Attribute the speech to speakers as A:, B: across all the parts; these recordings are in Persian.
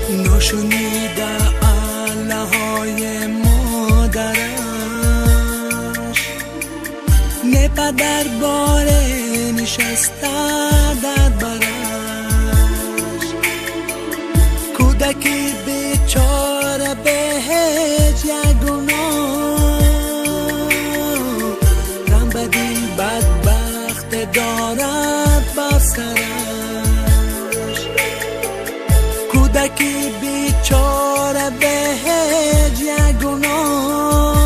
A: نشونیده الله های مادرش، نه پدر باره نشسته در برش، کودکی بیچاره به هیچ یک گناه، غم بدین بدبخت دارد بر سرش، کودکی بیچاره به هیچ یک گناه،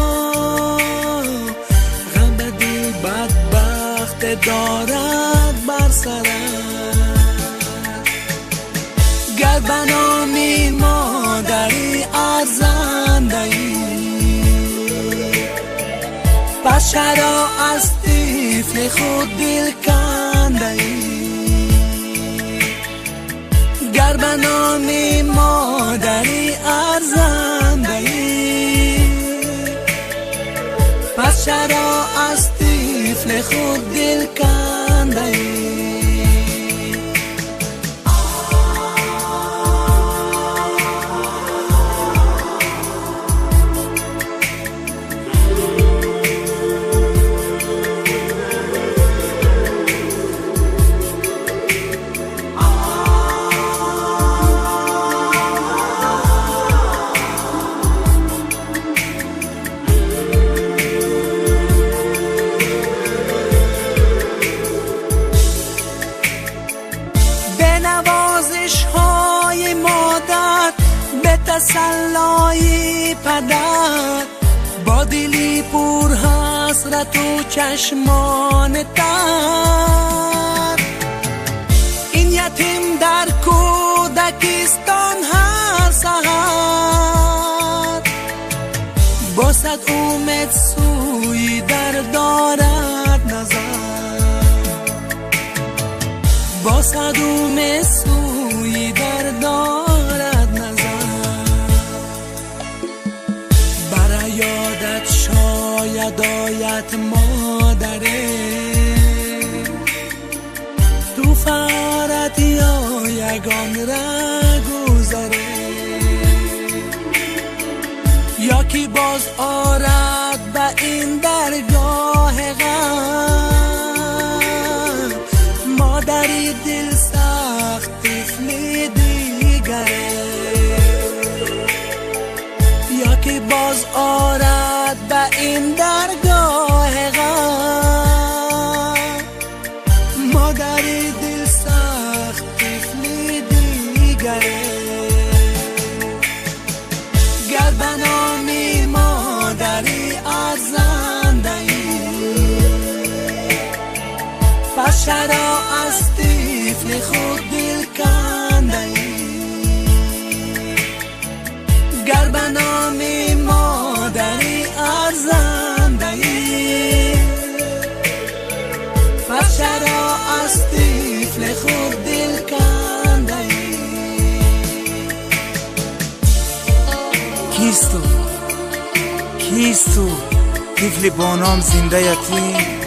A: غم بدین بدبخت دارد بر سرش. گر بنامی مادری ارزنده‌ای، پس چرا از طفل خود دل کنده‌ای؟ گر بنامی مادری ارزنده‌ای، پس چرا از طفل خود دل کنده‌ای؟ نوازش های مادر به تسلای پدر، با دلی پر حسرت و چشمان تر، این یتیم در کودکستان هر سحر، با صد امید سوی در دارد نظر، با صدوم سوی در دارد نظر. برای یادت شاید آید مادره، تو فرت یا یگان را گذره، یا کی باز آرد به این درگاه غم، مادری دل سخت طفل دیگره، یا که باز آرد به این درگاه غم، مادری دل سخت طفل دیگره. گر بنامی مادری ارزنده‌ای، پس چرا از طفل خود دل کنده‌ای؟ گر بنامی مادری ارزنده‌ای، پس چرا از طفل خود دل کنده‌ای؟
B: کیست تو طفل با نام زنده یتیم؟